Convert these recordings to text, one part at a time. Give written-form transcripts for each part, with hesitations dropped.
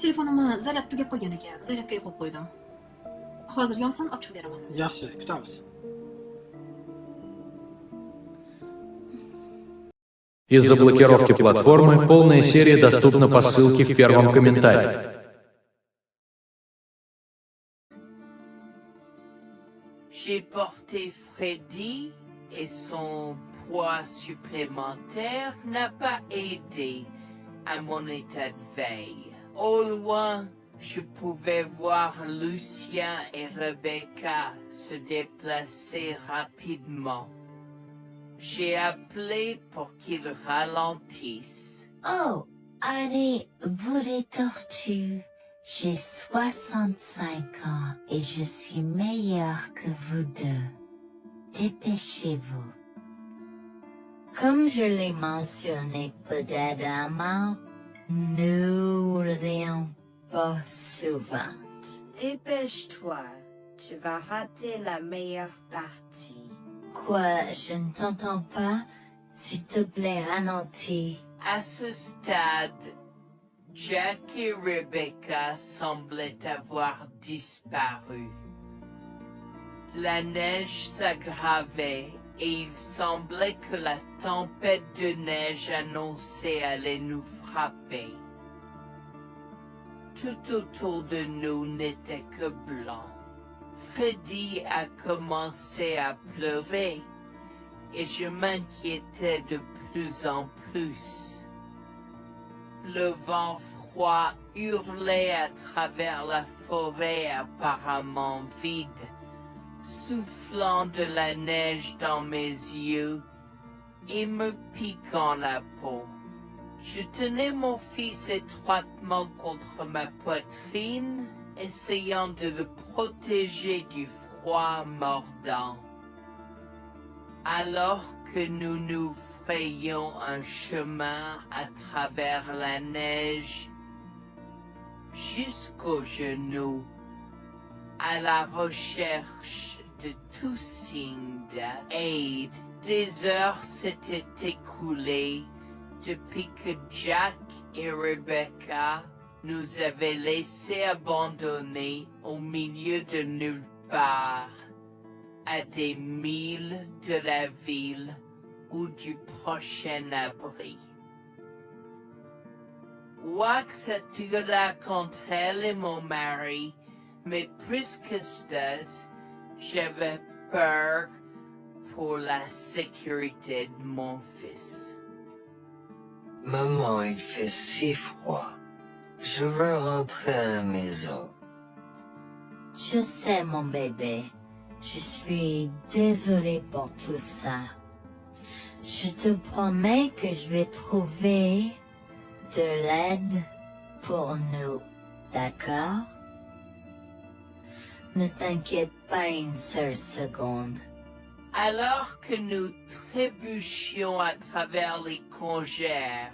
Telefonuma zaryad tugab qo'ygan ekan, zaryadga qo'yib qo'ydim. Hozir yonsin, ochib beraman. Yaxshi, kutamiz. Из-за блокировки платформы полная серия доступна по ссылке в первом комментарии. J'ai porté Freddy et son poids supplémentaire n'a pas aidé à mon état de veille. Au loin, je pouvais voir Lucien et Rebecca se déplacer rapidement. J'ai appelé pour qu'ils ralentissent. Oh, allez, vous les tortues. J'ai 65 ans et je suis meilleure que vous deux. Dépêchez-vous. Comme je l'ai mentionné peut-être avant, nous rions pas souvent. Dépêche-toi, tu vas rater la meilleure partie. Quoi, je ne t'entends pas? S'il te plaît, ralentis. À ce stade, Jack et Rebecca semblaient avoir disparu. La neige s'aggravait et il semblait que la tempête de neige annoncée allait nous frapper. Tout autour de nous n'était que blanc. Freddy a commencé à pleurer et je m'inquiétais de plus en plus. Le vent froid hurlait à travers la forêt apparemment vide, soufflant de la neige dans mes yeux et me piquant la peau. Je tenais mon fils étroitement contre ma poitrine, essayant de le protéger du froid mordant. Alors que nous nous frayions un chemin à travers la neige, jusqu'aux genoux, à la recherche de tout signe d'aide, des heures s'étaient écoulées depuis que Jack et Rebecca nous avaient laissés abandonnés au milieu de nulle part, à des milles de la ville ou du prochain abri. Wax attira contre elle et mon mari, mais plus que ça, j'avais peur pour la sécurité de mon fils. Maman, il fait si froid. Je veux rentrer à la maison. Je sais, mon bébé. Je suis désolée pour tout ça. Je te promets que je vais trouver de l'aide pour nous, d'accord? Ne t'inquiète pas une seule seconde. Alors que nous trébuchions à travers les congères,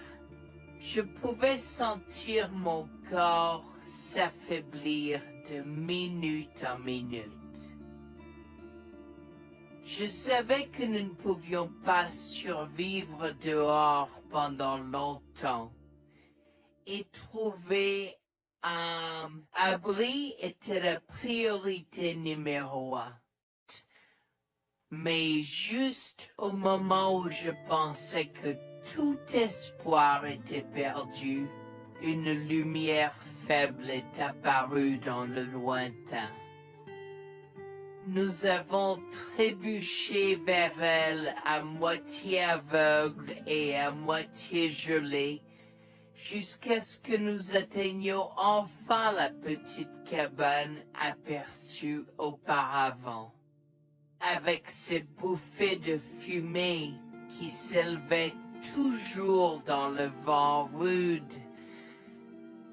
je pouvais sentir mon corps s'affaiblir de minute en minute. Je savais que nous ne pouvions pas survivre dehors pendant longtemps, et trouver un abri était la priorité numéro 1. Mais juste au moment où je pensais que tout espoir était perdu, une lumière faible est apparue dans le lointain. Nous avons trébuché vers elle à moitié aveugle et à moitié gelé, jusqu'à ce que nous atteignions enfin la petite cabane aperçue auparavant, avec ses bouffées de fumée qui s'élevaient toujours dans le vent rude,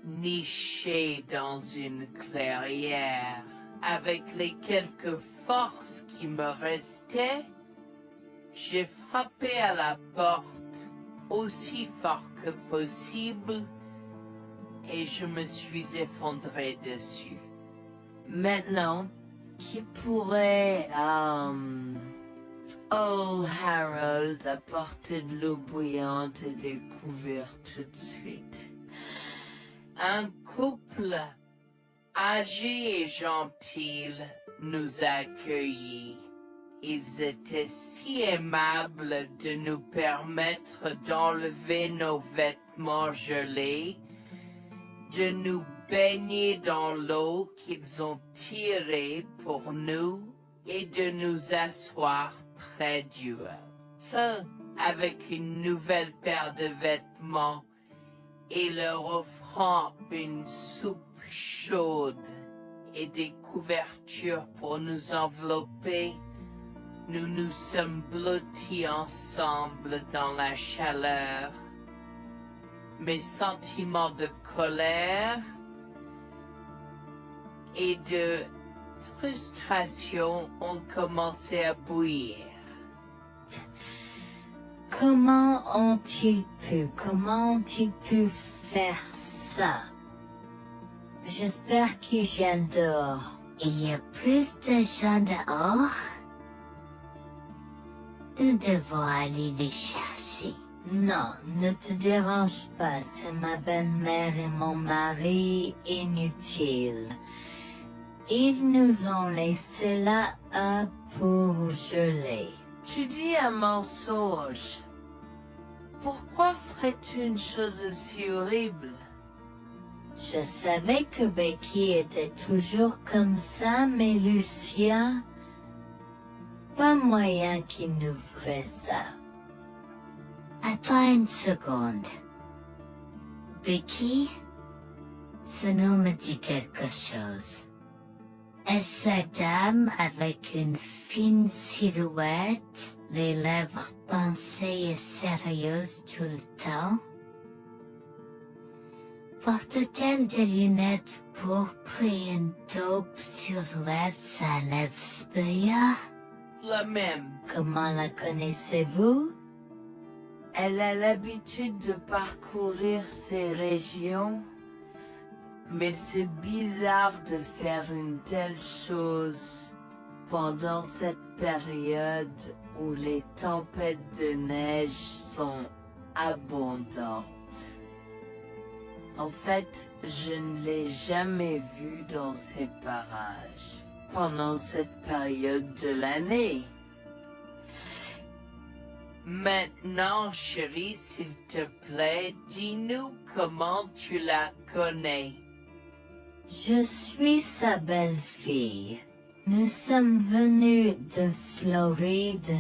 nichée dans une clairière. Avec les quelques forces qui me restaient, j'ai frappé à la porte aussi fort que possible et je me suis effondré dessus. Maintenant, qui pourrait, oh Harold, apporter de l'eau bouillante et des couverts tout de suite. Un couple âgé et gentil nous accueillit. Ils étaient si aimables de nous permettre d'enlever nos vêtements gelés, de nous baigner dans l'eau qu'ils ont tirée pour nous et de nous asseoir près du feu avec une nouvelle paire de vêtements et leur offrant une soupe chaude et des couvertures pour nous envelopper. Nous nous sommes blottis ensemble dans la chaleur. Mes sentiments de colère et de frustration ont commencé à bouillir. Comment ont-ils pu faire ça? J'espère qu'ils viennent dehors. Il y a plus de gens dehors? Nous devons aller les chercher. Non, ne te dérange pas, c'est ma belle-mère et mon mari inutiles. Ils nous ont laissés là pour geler. Tu dis un mensonge. Pourquoi ferais-tu une chose aussi horrible? Je savais que Becky était toujours comme ça, mais Lucia, pas moyen qu'il nous ferait ça. Attends une seconde. Becky, ce nom me dit quelque chose. Est-ce la dame avec une fine silhouette, les lèvres pincées et sérieuses tout le temps? Porte-t-elle des lunettes pourpres et une taupe sur sa lèvre supérieure? La même. Comment la connaissez-vous? Elle a l'habitude de parcourir ces régions, mais c'est bizarre de faire une telle chose pendant cette période où les tempêtes de neige sont abondantes. En fait, je ne l'ai jamais vue dans ces parages pendant cette période de l'année. Maintenant, chérie, s'il te plaît, dis-nous comment tu la connais. Je suis sa belle-fille. Nous sommes venus de Floride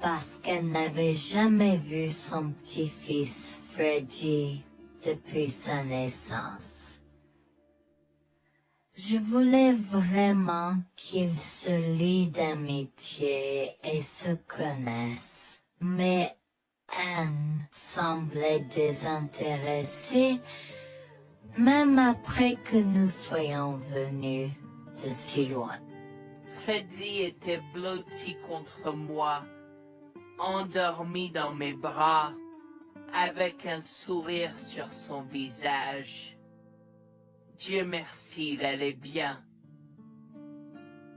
parce qu'elle n'avait jamais vu son petit-fils Freddy depuis sa naissance. Je voulais vraiment qu'ils se lient d'amitié et se connaissent, mais Anne semblait désintéressée, même après que nous soyons venus de si loin. Freddy était blotti contre moi, endormi dans mes bras, avec un sourire sur son visage. Dieu merci, il allait bien.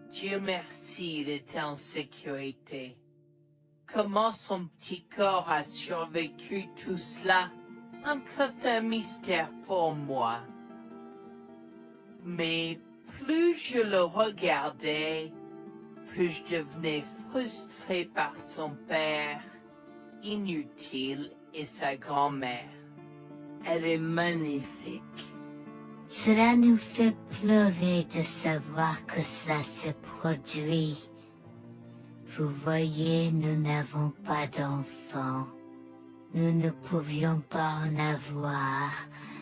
Dieu merci, il était en sécurité. Comment son petit corps a survécu tout cela? Encore un mystère pour moi. Mais plus je le regardais, plus je devenais frustré par son père, inutile, et sa grand-mère. Elle est magnifique. Cela nous fait pleurer de savoir que cela se produit. Vous voyez, nous n'avons pas d'enfants. Nous ne pouvions pas en avoir.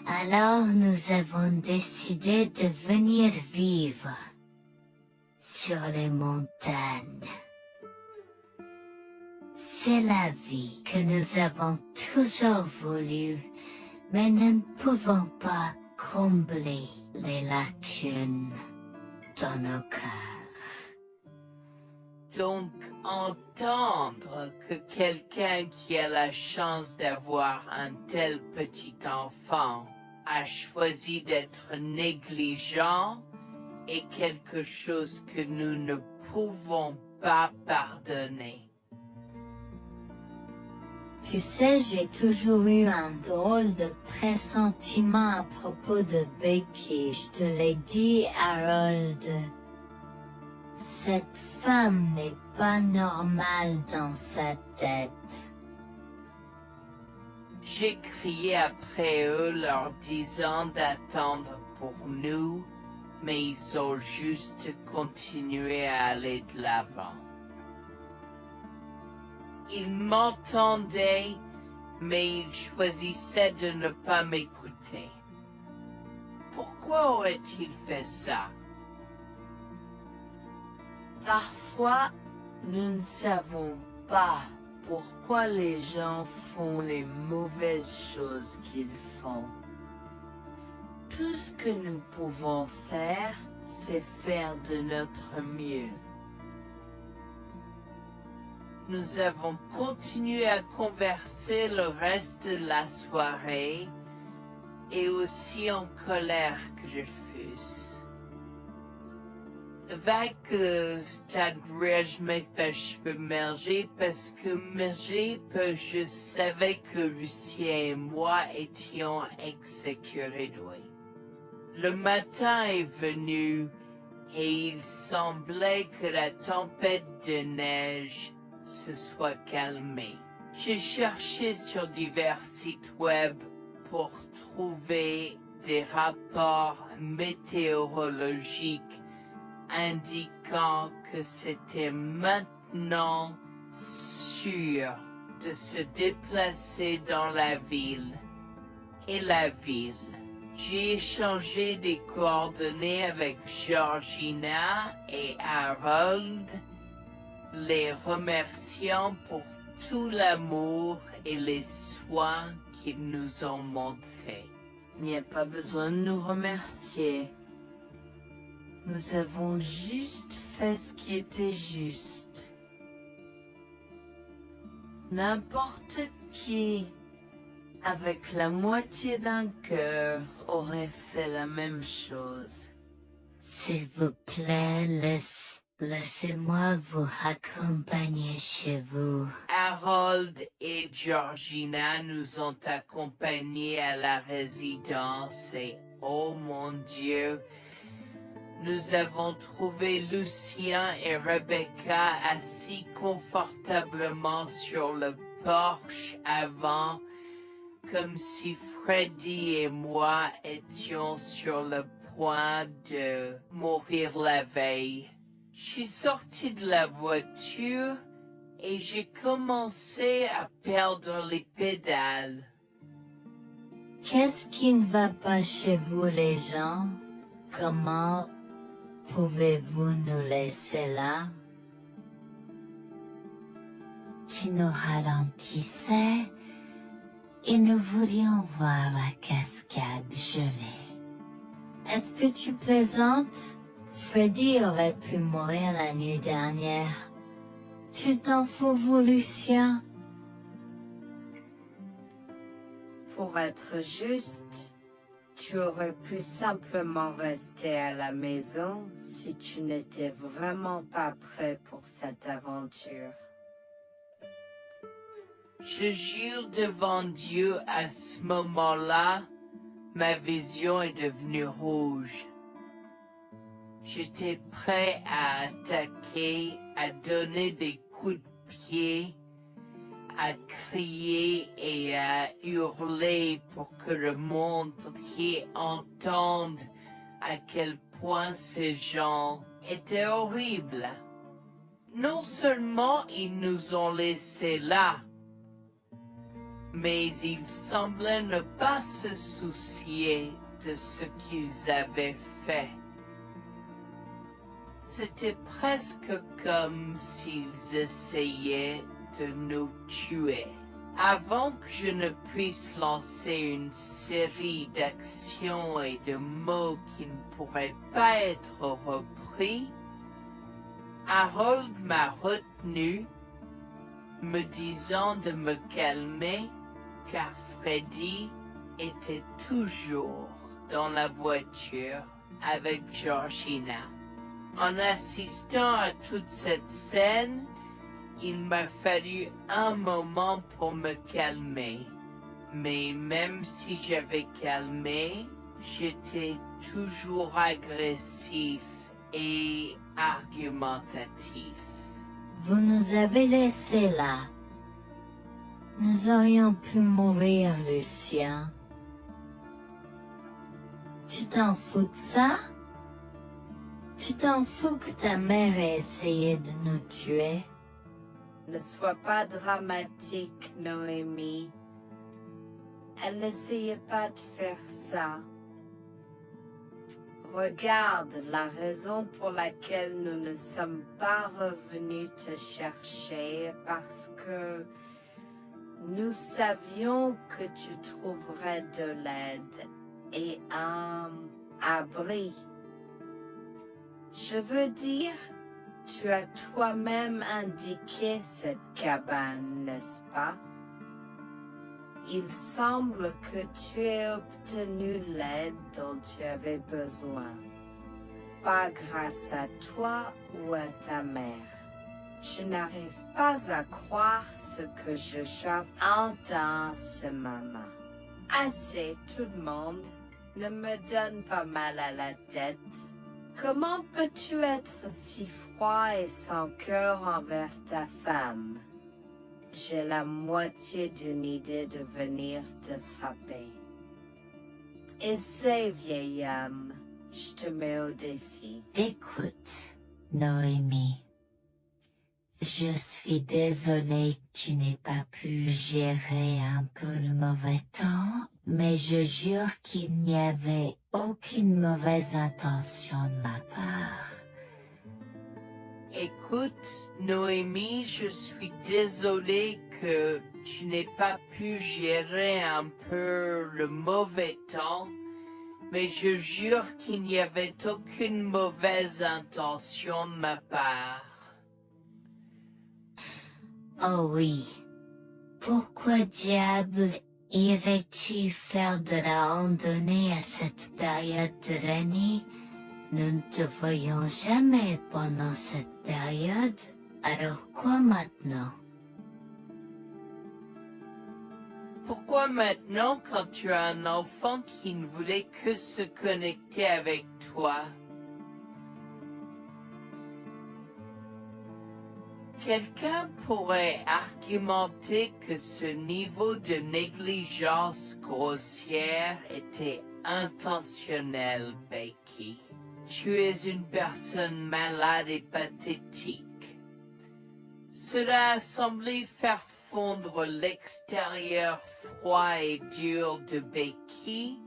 Alors nous avons décidé de venir vivre sur les montagnes. C'est la vie que nous avons toujours voulu, mais nous ne pouvons pas combler les lacunes dans nos cœurs. Donc, entendre que quelqu'un qui a la chance d'avoir un tel petit enfant a choisi d'être négligent est quelque chose que nous ne pouvons pas pardonner. Tu sais, j'ai toujours eu un drôle de pressentiment à propos de Becky, je te l'ai dit, Harold. Cette femme n'est pas normale dans sa tête. J'ai crié après eux leur disant d'attendre pour nous, mais ils ont juste continué à aller de l'avant. Ils m'entendaient, mais ils choisissaient de ne pas m'écouter. Pourquoi aurait-il fait ça? Parfois, nous ne savons pas pourquoi les gens font les mauvaises choses qu'ils font. Tout ce que nous pouvons faire, c'est faire de notre mieux. Nous avons continué à converser le reste de la soirée et aussi en colère que je fusse. Avec c'est-à-dire je m'ai fait cheveux merger parce que je savais que Lucien et moi étions exécutés de lui. Le matin est venu et il semblait que la tempête de neige se soit calmée. J'ai cherché sur divers sites web pour trouver des rapports météorologiques indiquant que c'était maintenant sûr de se déplacer dans la ville. Et la ville. J'ai échangé des coordonnées avec Georgina et Harold, les remerciant pour tout l'amour et les soins qu'ils nous ont montrés. Il n'y a pas besoin de nous remercier. Nous avons juste fait ce qui était juste. N'importe qui, avec la moitié d'un cœur, aurait fait la même chose. S'il vous plaît, laissez-moi vous accompagner chez vous. Harold et Georgina nous ont accompagnés à la résidence et, oh mon Dieu, nous avons trouvé Lucien et Rebecca assis confortablement sur le porche avant, comme si Freddy et moi étions sur le point de mourir la veille. Je suis sorti de la voiture et j'ai commencé à perdre les pédales. Qu'est-ce qui ne va pas chez vous, les gens? Comment pouvez-vous nous laisser là? Tu nous ralentissais et nous voulions voir la cascade gelée. Est-ce que tu plaisantes? Freddy aurait pu mourir la nuit dernière. Tu t'en fous, vous, Lucien? Pour être juste, tu aurais pu simplement rester à la maison si tu n'étais vraiment pas prêt pour cette aventure. Je jure devant Dieu, à ce moment-là, ma vision est devenue rouge. J'étais prêt à attaquer, à donner des coups de pied, à crier et à hurler pour que le monde entier entende à quel point ces gens étaient horribles. Non seulement ils nous ont laissés là, mais ils semblaient ne pas se soucier de ce qu'ils avaient fait. C'était presque comme s'ils essayaient de nous tuer. Avant que je ne puisse lancer une série d'actions et de mots qui ne pourraient pas être repris, Harold m'a retenu, me disant de me calmer, car Freddy était toujours dans la voiture avec Georgina. En assistant à toute cette scène, il m'a fallu un moment pour me calmer. Mais même si j'avais calmé, j'étais toujours agressif et argumentatif. Vous nous avez laissés là. Nous aurions pu mourir, Lucien. Tu t'en fous de ça? Tu t'en fous que ta mère ait essayé de nous tuer? Ne sois pas dramatique, Noémie. Elle n'essayait pas de faire ça. Regarde la raison pour laquelle nous ne sommes pas revenus te chercher, parce que nous savions que tu trouverais de l'aide et un abri. Je veux dire, tu as toi-même indiqué cette cabane, n'est-ce pas? Il semble que tu aies obtenu l'aide dont tu avais besoin. Pas grâce à toi ou à ta mère. Je n'arrive pas à croire ce que j'entends ce moment. Assez, tout le monde. Ne me donne pas mal à la tête. Comment peux-tu être si froid et sans cœur envers ta femme? J'ai la moitié d'une idée de venir te frapper. Essaie, vieil homme. Je te mets au défi. Écoute, Noémie. Je suis désolée que tu n'aies pas pu gérer un peu le mauvais temps, mais je jure qu'il n'y avait aucune mauvaise intention de ma part. Écoute, Noémie, je suis désolé que tu n'aies pas pu gérer un peu le mauvais temps, mais je jure qu'il n'y avait aucune mauvaise intention de ma part. Oh oui. Pourquoi diable irais-tu faire de la randonnée à cette période de l'année? Nous ne te voyons jamais pendant cette période, alors quoi maintenant? Pourquoi maintenant quand tu as un enfant qui ne voulait que se connecter avec toi? Quelqu'un pourrait argumenter que ce niveau de négligence grossière était intentionnel, Becky. Tu es une personne malade et pathétique. Cela a semblé faire fondre l'extérieur froid et dur de Becky,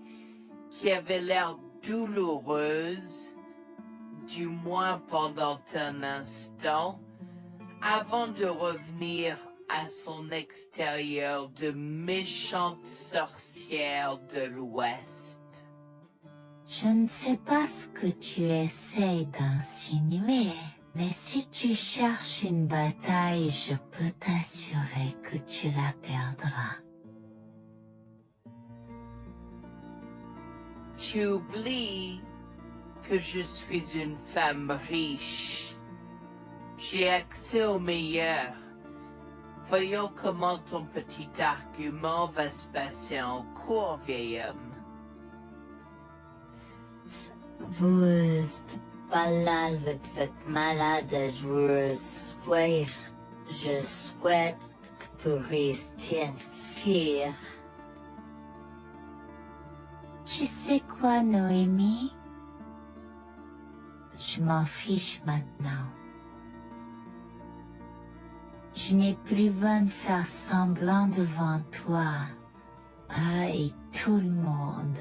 qui avait l'air douloureuse, du moins pendant un instant, avant de revenir à son extérieur de méchante sorcière de l'Ouest. Je ne sais pas ce que tu essaies d'insinuer, mais si tu cherches une bataille, je peux t'assurer que tu la perdras. Tu oublies que je suis une femme riche. J'ai accès au meilleur. Voyons comment ton petit argument va se passer en cours, vieil homme. Vous êtes malade avec votre malade joueuse. Je souhaite que vous restiez fiers. Tu sais quoi, Noémie? Je m'en fiche maintenant. Je n'ai plus besoin de faire semblant devant toi. Et tout le monde.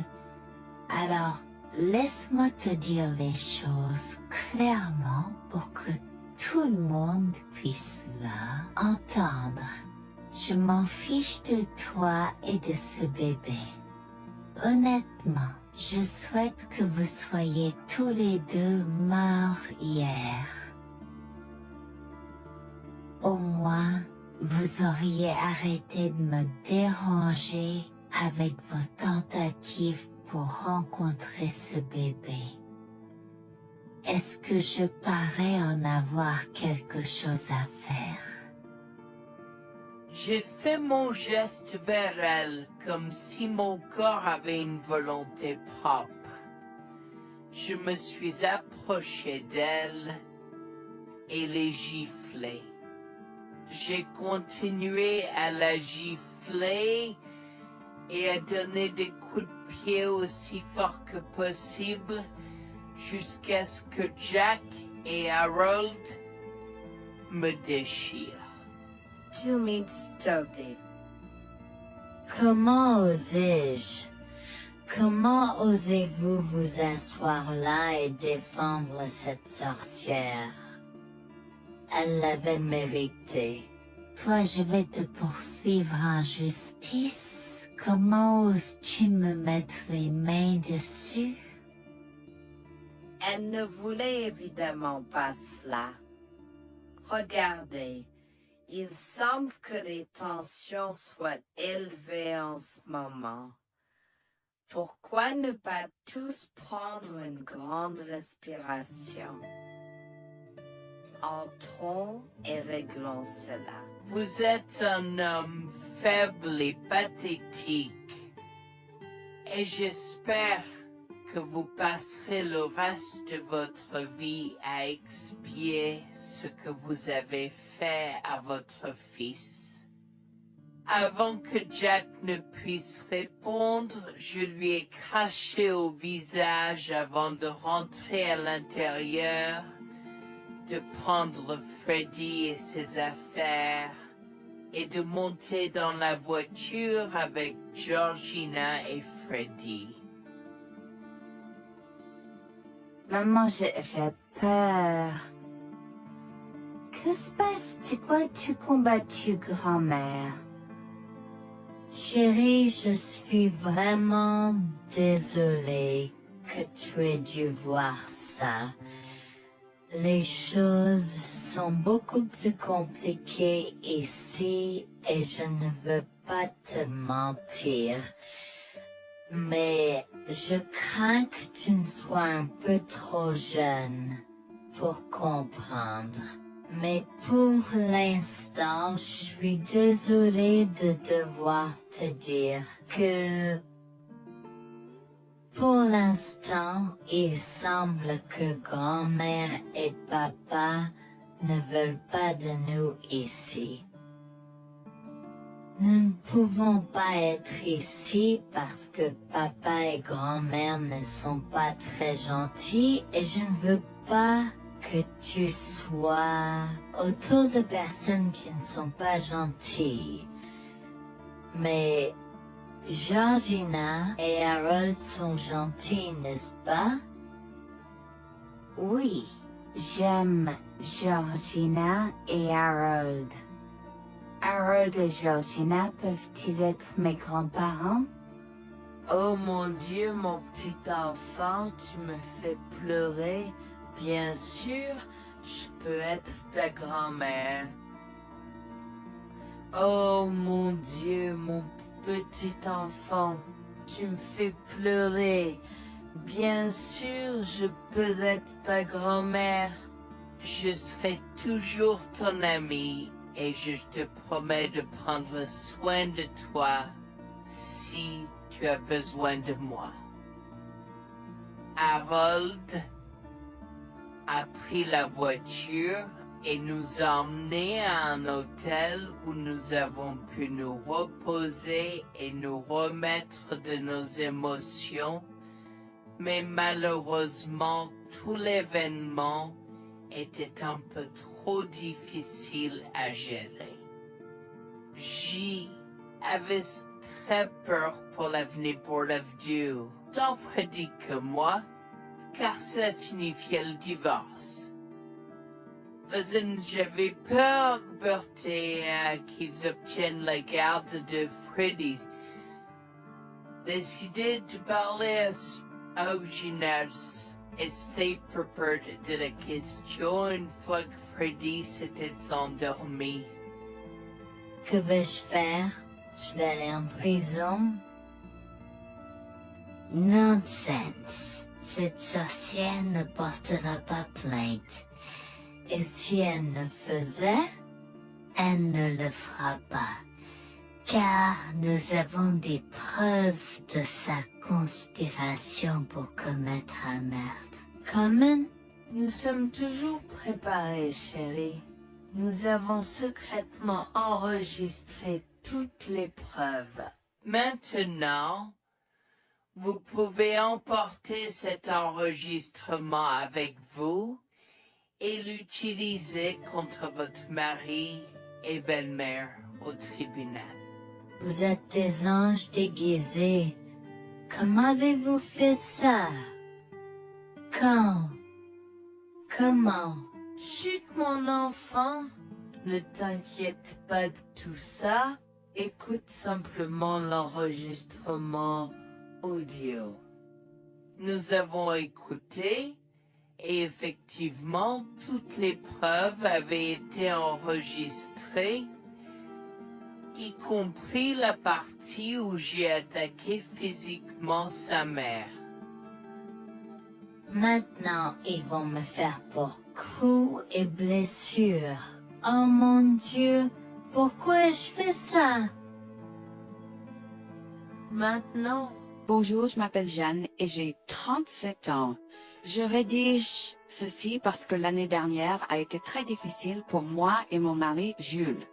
Alors, laisse-moi te dire les choses clairement pour que tout le monde puisse entendre. Je m'en fiche de toi et de ce bébé. Honnêtement, je souhaite que vous soyez tous les deux morts hier. Au moins, vous auriez arrêté de me déranger avec vos tentatives pour rencontrer ce bébé. Est-ce que je parais en avoir quelque chose à faire? J'ai fait mon geste vers elle comme si mon corps avait une volonté propre. Je me suis approché d'elle et l'ai giflée. J'ai continué à la gifler et à donner des coups de pied aussi forts que possible jusqu'à ce que Jack et Harold me déchirent. Tu m'insultes. Comment osais-je? Comment osez-vous vous asseoir là et défendre cette sorcière? Elle l'avait mérité. Toi, je vais te poursuivre en justice. Comment oses-tu me mettre les mains dessus? Elle ne voulait évidemment pas cela. Regardez, il semble que les tensions soient élevées en ce moment. Pourquoi ne pas tous prendre une grande respiration? Entrons et réglons cela. Vous êtes un homme faible et pathétique, et j'espère que vous passerez le reste de votre vie à expier ce que vous avez fait à votre fils. Avant que Jack ne puisse répondre, je lui ai craché au visage avant de rentrer à l'intérieur, de prendre Freddy et ses affaires et de monter dans la voiture avec Georgina et Freddy. Maman, j'ai peur. Que se passe-t-il? Pourquoi tu combattu grand-mère? Chérie, je suis vraiment désolée que tu aies dû voir ça. Les choses sont beaucoup plus compliquées ici et je ne veux pas te mentir. Mais je crains que tu ne sois un peu trop jeune pour comprendre. Mais pour l'instant, je suis désolée de devoir te dire que pour l'instant, il semble que grand-mère et papa ne veulent pas de nous ici. Nous ne pouvons pas être ici parce que papa et grand-mère ne sont pas très gentils et je ne veux pas que tu sois autour de personnes qui ne sont pas gentilles. Mais Georgina et Harold sont gentils, n'est-ce pas? Oui, j'aime Georgina et Harold. Harold et Georgina peuvent-ils être mes grands-parents? Oh mon Dieu, mon petit enfant, tu me fais pleurer. Bien sûr, je peux être ta grand-mère. Oh mon Dieu, mon petit enfant, tu me fais pleurer. Bien sûr, je peux être ta grand-mère. Je serai toujours ton ami et je te promets de prendre soin de toi si tu as besoin de moi. Harold a pris la voiture et nous a emmenés à un hôtel où nous avons pu nous reposer et nous remettre de nos émotions, mais malheureusement tout l'événement était un peu trop difficile à gérer. J'y avais très peur pour l'avenir pour Dieu, tant Freddy que moi, car cela signifiait le divorce. Mais j'avais peur, Bertie, qu'ils obtiennent la garde de Freddy. Décidé de parler au gymnase et s'est préparé de la question une fois que Freddy s'était endormi. Que vais-je faire? Je vais aller en prison? Nonsense. Cette sorcière ne portera pas plainte. Et si elle ne faisait, Elle ne le fera pas, car nous avons des preuves de sa conspiration pour commettre un meurtre. Comment? Nous sommes toujours préparés, chérie. Nous avons secrètement enregistré toutes les preuves. Maintenant, vous pouvez emporter cet enregistrement avec vous et l'utiliser contre votre mari et belle-mère au tribunal. Vous êtes des anges déguisés. Comment avez-vous fait ça? Quand? Comment? Chut, mon enfant, ne t'inquiète pas de tout ça. Écoute simplement l'enregistrement audio. Nous avons écouté et effectivement toutes les preuves avaient été enregistrées, y compris la partie où j'ai attaqué physiquement sa mère. Maintenant, ils vont me faire pour coups et blessures. Oh mon Dieu, pourquoi je fais ça? Maintenant, Bonjour, je m'appelle Jeanne et j'ai 37 ans. Je rédige ceci parce que l'année dernière a été très difficile pour moi et mon mari Jules.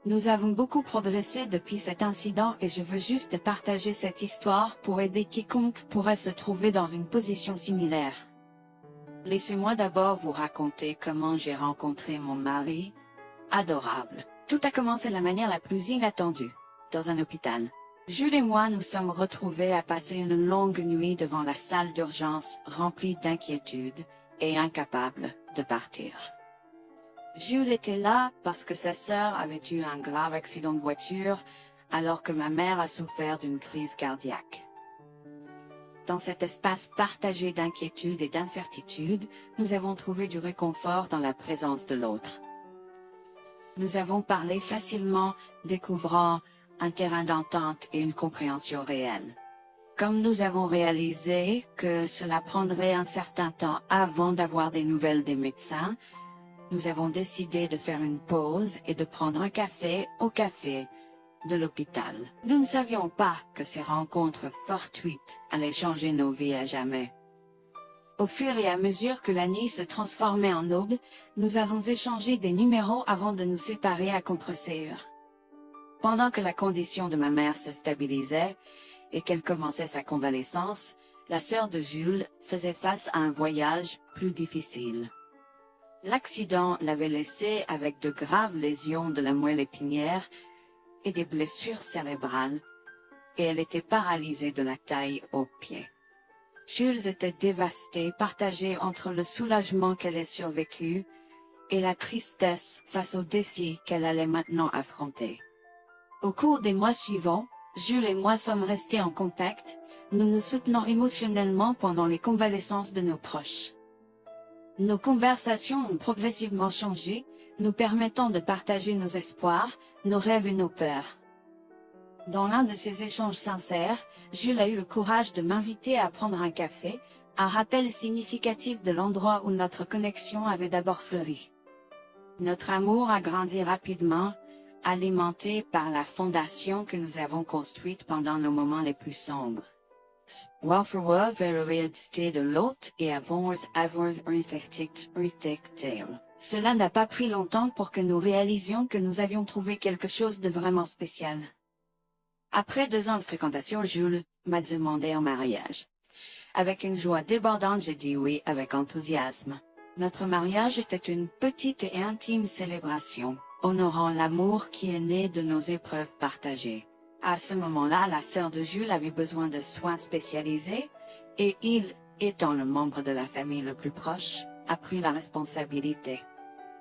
Nous avons beaucoup progressé depuis cet incident et je veux juste partager cette histoire pour aider quiconque pourrait se trouver dans une position similaire. Laissez-moi d'abord vous raconter comment j'ai rencontré mon mari, adorable. Tout a commencé de la manière la plus inattendue, dans un hôpital. Jules et moi nous sommes retrouvés à passer une longue nuit devant la salle d'urgence remplie d'inquiétude et incapables de partir. Jules était là parce que sa sœur avait eu un grave accident de voiture alors que ma mère a souffert d'une crise cardiaque. Dans cet espace partagé d'inquiétude et d'incertitude, nous avons trouvé du réconfort dans la présence de l'autre. Nous avons parlé facilement, découvrant un terrain d'entente et une compréhension réelle. Comme nous avons réalisé que cela prendrait un certain temps avant d'avoir des nouvelles des médecins, nous avons décidé de faire une pause et de prendre un café au café de l'hôpital. Nous ne savions pas que ces rencontres fortuites allaient changer nos vies à jamais. Au fur et à mesure que la nuit se transformait en aube, nous avons échangé des numéros avant de nous séparer à contre-séance. Pendant que la condition de ma mère se stabilisait et qu'elle commençait sa convalescence, la sœur de Jules faisait face à un voyage plus difficile. L'accident l'avait laissée avec de graves lésions de la moelle épinière et des blessures cérébrales, et elle était paralysée de la taille aux pieds. Jules était dévasté, partagé entre le soulagement qu'elle ait survécu et la tristesse face aux défis qu'elle allait maintenant affronter. Au cours des mois suivants, Jules et moi sommes restés en contact, nous nous soutenons émotionnellement pendant les convalescences de nos proches. Nos conversations ont progressivement changé, nous permettant de partager nos espoirs, nos rêves et nos peurs. Dans l'un de ces échanges sincères, Jules a eu le courage de m'inviter à prendre un café, un rappel significatif de l'endroit où notre connexion avait d'abord fleuri. Notre amour a grandi rapidement, alimenté par la fondation que nous avons construite pendant nos moments les plus sombres. Welfare vers la réalité de l'autre et avons avoir Cela n'a pas pris longtemps pour que nous réalisions que nous avions trouvé quelque chose de vraiment spécial. Après 2 ans de fréquentation, Jules m'a demandé en mariage. Avec une joie débordante, j'ai dit oui avec enthousiasme. Notre mariage était une petite et intime célébration, honorant l'amour qui est né de nos épreuves partagées. À ce moment-là, la sœur de Jules avait besoin de soins spécialisés, et il, étant le membre de la famille le plus proche, a pris la responsabilité.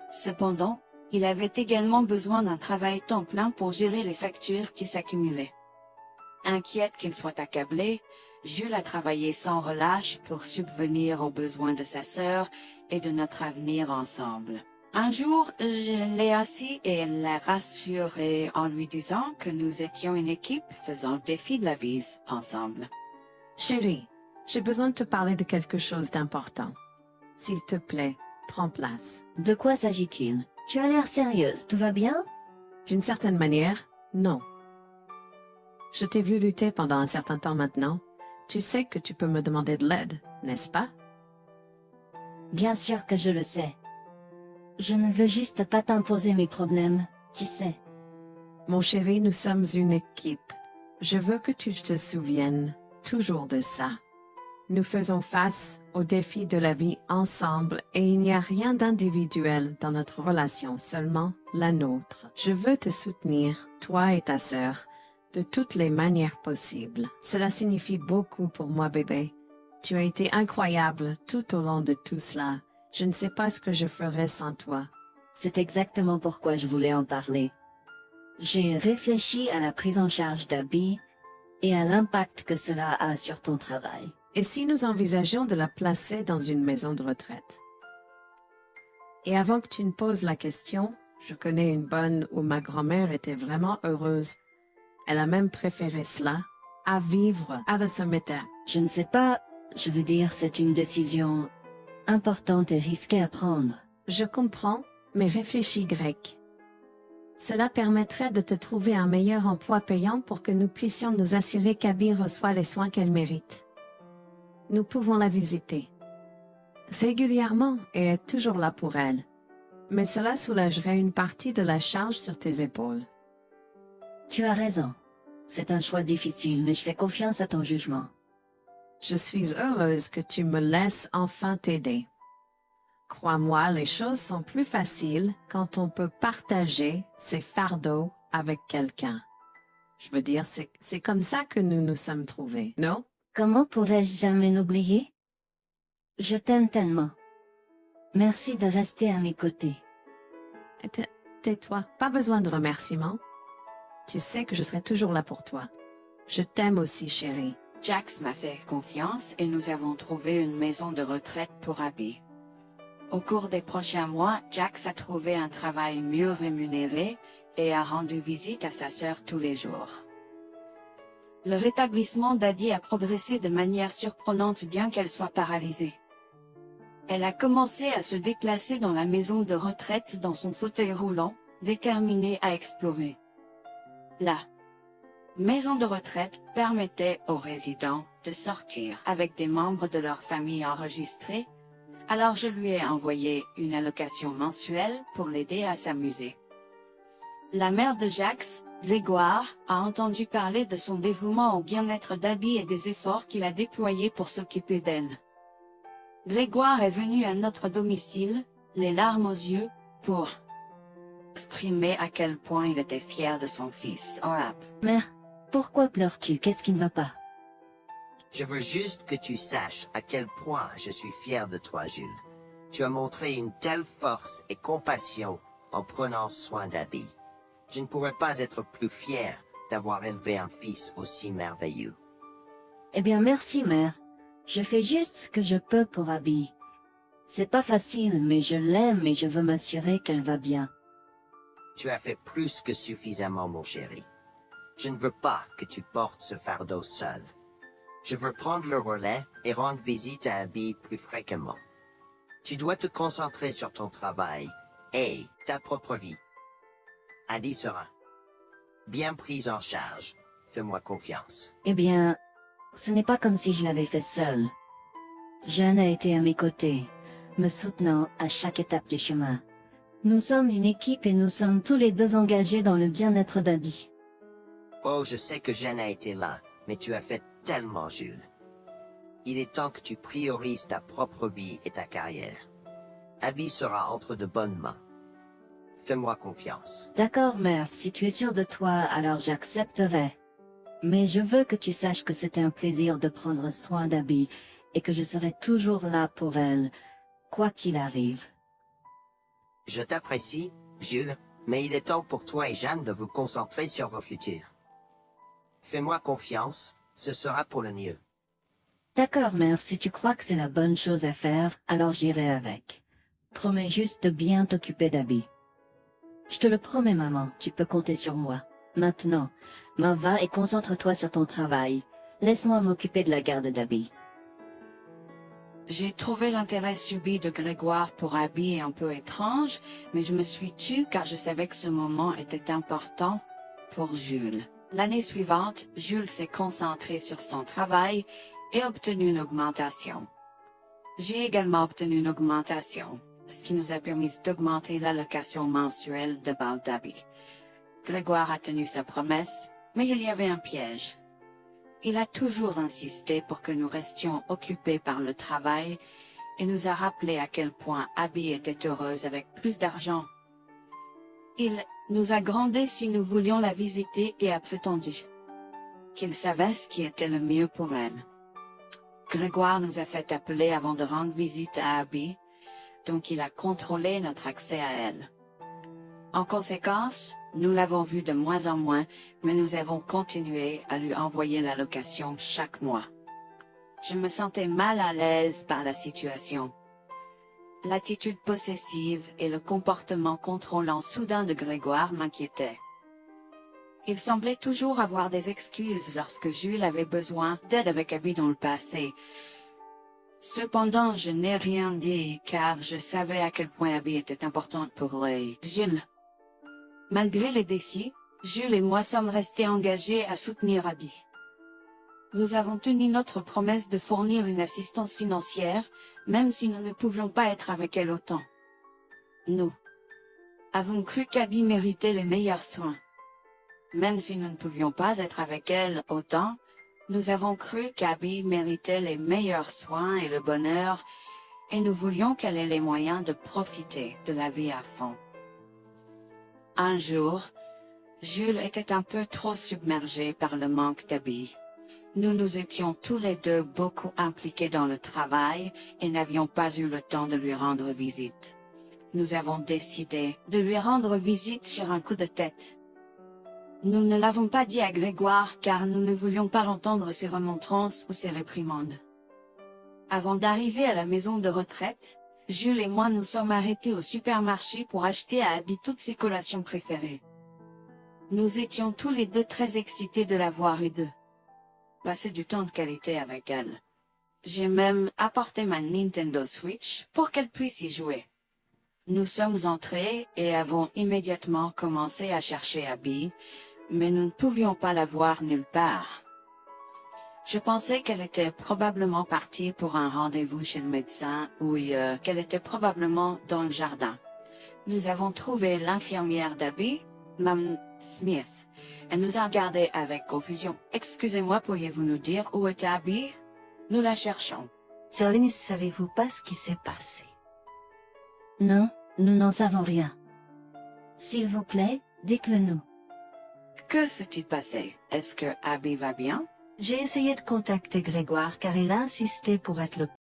Cependant, il avait également besoin d'un travail temps plein pour gérer les factures qui s'accumulaient. Inquiète qu'il soit accablé, Jules a travaillé sans relâche pour subvenir aux besoins de sa sœur et de notre avenir ensemble. Un jour, je l'ai assis et l'ai rassuré en lui disant que nous étions une équipe faisant le défi de la vie ensemble. Chérie, j'ai besoin de te parler de quelque chose d'important. S'il te plaît, prends place. De quoi s'agit-il? Tu as l'air sérieuse, tout va bien? D'une certaine manière, non. Je t'ai vu lutter pendant un certain temps maintenant. Tu sais que tu peux me demander de l'aide, n'est-ce pas? Bien sûr que je le sais. Je ne veux juste pas t'imposer mes problèmes, tu sais. Mon chéri, nous sommes une équipe. Je veux que tu te souviennes toujours de ça. Nous faisons face aux défis de la vie ensemble et il n'y a rien d'individuel dans notre relation, seulement la nôtre. Je veux te soutenir, toi et ta sœur, de toutes les manières possibles. Cela signifie beaucoup pour moi, bébé. Tu as été incroyable tout au long de tout cela. Je ne sais pas ce que je ferais sans toi. C'est exactement pourquoi je voulais en parler. J'ai réfléchi à la prise en charge d'Abby et à l'impact que cela a sur ton travail. Et si nous envisageons de la placer dans une maison de retraite? Et avant que tu ne poses la question, je connais une bonne où ma grand-mère était vraiment heureuse. Elle a même préféré cela à vivre à la cimetière. Je ne sais pas, je veux dire, c'est une décision importante et risquée à prendre. Je comprends, mais réfléchis, Greg. Cela permettrait de te trouver un meilleur emploi payant pour que nous puissions nous assurer qu'Abby reçoit les soins qu'elle mérite. Nous pouvons la visiter régulièrement et être toujours là pour elle. Mais cela soulagerait une partie de la charge sur tes épaules. Tu as raison. C'est un choix difficile, mais je fais confiance à ton jugement. Je suis heureuse que tu me laisses enfin t'aider. Crois-moi, les choses sont plus faciles quand on peut partager ses fardeaux avec quelqu'un. Je veux dire, c'est comme ça que nous nous sommes trouvés, non? Comment pourrais-je jamais l'oublier? Je t'aime tellement. Merci de rester à mes côtés. Tais-toi, pas besoin de remerciements. Tu sais que je serai toujours là pour toi. Je t'aime aussi, chérie. Jax m'a fait confiance et nous avons trouvé une maison de retraite pour Abby. Au cours des prochains mois, Jax a trouvé un travail mieux rémunéré et a rendu visite à sa sœur tous les jours. Le rétablissement d'Abby a progressé de manière surprenante bien qu'elle soit paralysée. Elle a commencé à se déplacer dans la maison de retraite dans son fauteuil roulant, déterminée à explorer. La maison de retraite permettait aux résidents de sortir avec des membres de leur famille enregistrés, alors je lui ai envoyé une allocation mensuelle pour l'aider à s'amuser. La mère de Jax, Grégoire, a entendu parler de son dévouement au bien-être d'Abby et des efforts qu'il a déployés pour s'occuper d'elle. Grégoire est venu à notre domicile, les larmes aux yeux, pour exprimer à quel point il était fier de son fils. Mère, pourquoi pleures-tu? Qu'est-ce qui ne va pas? Je veux juste que tu saches à quel point je suis fier de toi, Jules. Tu as montré une telle force et compassion en prenant soin d'Abby. Je ne pourrais pas être plus fier d'avoir élevé un fils aussi merveilleux. Eh bien, merci, mère. Je fais juste ce que je peux pour Abby. C'est pas facile, mais je l'aime et je veux m'assurer qu'elle va bien. Tu as fait plus que suffisamment, mon chéri. Je ne veux pas que tu portes ce fardeau seul. Je veux prendre le relais et rendre visite à Abby plus fréquemment. Tu dois te concentrer sur ton travail et ta propre vie. Abby sera bien prise en charge. Fais-moi confiance. Eh bien, ce n'est pas comme si je l'avais fait seule. Jeanne a été à mes côtés, me soutenant à chaque étape du chemin. Nous sommes une équipe et nous sommes tous les deux engagés dans le bien-être d'Abby. Oh, je sais que Jeanne a été là, mais tu as fait tellement, Jules. Il est temps que tu priorises ta propre vie et ta carrière. Abby sera entre de bonnes mains. Fais-moi confiance. D'accord, mère, si tu es sûre de toi, alors j'accepterai. Mais je veux que tu saches que c'est un plaisir de prendre soin d'Abby et que je serai toujours là pour elle, quoi qu'il arrive. Je t'apprécie, Jules, mais il est temps pour toi et Jeanne de vous concentrer sur vos futurs. Fais-moi confiance, ce sera pour le mieux. D'accord, mère, si tu crois que c'est la bonne chose à faire, alors j'irai avec. Promets juste de bien t'occuper d'Abby. Je te le promets, maman, tu peux compter sur moi. Maintenant, va et concentre-toi sur ton travail. Laisse-moi m'occuper de la garde d'Abby. J'ai trouvé l'intérêt subi de Grégoire pour Abby un peu étrange, mais je me suis tue car je savais que ce moment était important pour Jules. L'année suivante, Jules s'est concentré sur son travail et obtenu une augmentation. J'ai également obtenu une augmentation, ce qui nous a permis d'augmenter l'allocation mensuelle de bal d'Abby. Grégoire a tenu sa promesse, mais il y avait un piège. Il a toujours insisté pour que nous restions occupés par le travail et nous a rappelé à quel point Abby était heureuse avec plus d'argent. Il nous a grondé si nous voulions la visiter et a prétendu qu'il savait ce qui était le mieux pour elle. Grégoire nous a fait appeler avant de rendre visite à Abby, donc il a contrôlé notre accès à elle. En conséquence, nous l'avons vue de moins en moins, mais nous avons continué à lui envoyer l'allocation chaque mois. Je me sentais mal à l'aise par la situation. L'attitude possessive et le comportement contrôlant soudain de Grégoire m'inquiétaient. Il semblait toujours avoir des excuses lorsque Jules avait besoin d'aide avec Abby dans le passé. Cependant, je n'ai rien dit car je savais à quel point Abby était importante pour Jules. Malgré les défis, Jules et moi sommes restés engagés à soutenir Abby. Nous avons tenu notre promesse de fournir une assistance financière, même si nous ne pouvions pas être avec elle autant. Nous avons cru qu'Abby méritait les meilleurs soins. Même si nous ne pouvions pas être avec elle autant, nous avons cru qu'Abby méritait les meilleurs soins et le bonheur, et nous voulions qu'elle ait les moyens de profiter de la vie à fond. Un jour, Jules était un peu trop submergé par le manque d'Abby. Nous nous étions tous les deux beaucoup impliqués dans le travail et n'avions pas eu le temps de lui rendre visite. Nous avons décidé de lui rendre visite sur un coup de tête. Nous ne l'avons pas dit à Grégoire car nous ne voulions pas entendre ses remontrances ou ses réprimandes. Avant d'arriver à la maison de retraite, Jules et moi nous sommes arrêtés au supermarché pour acheter à Abby toutes ses collations préférées. Nous étions tous les deux très excités de la voir et de passer du temps de qualité avec elle. J'ai même apporté ma Nintendo Switch pour qu'elle puisse y jouer. Nous sommes entrés et avons immédiatement commencé à chercher Abby, mais nous ne pouvions pas la voir nulle part. Je pensais qu'elle était probablement partie pour un rendez-vous chez le médecin ou qu'elle était probablement dans le jardin. Nous avons trouvé l'infirmière d'Abby, Mme Smith. Elle nous a regardés avec confusion. « Excusez-moi, pourriez-vous nous dire où est Abby? Nous la cherchons. » Charlie, ne savez-vous pas ce qui s'est passé? Non, nous n'en savons rien. S'il vous plaît, dites-le nous. Que s'est-il passé? Est-ce que Abby va bien? J'ai essayé de contacter Grégoire car il a insisté pour être le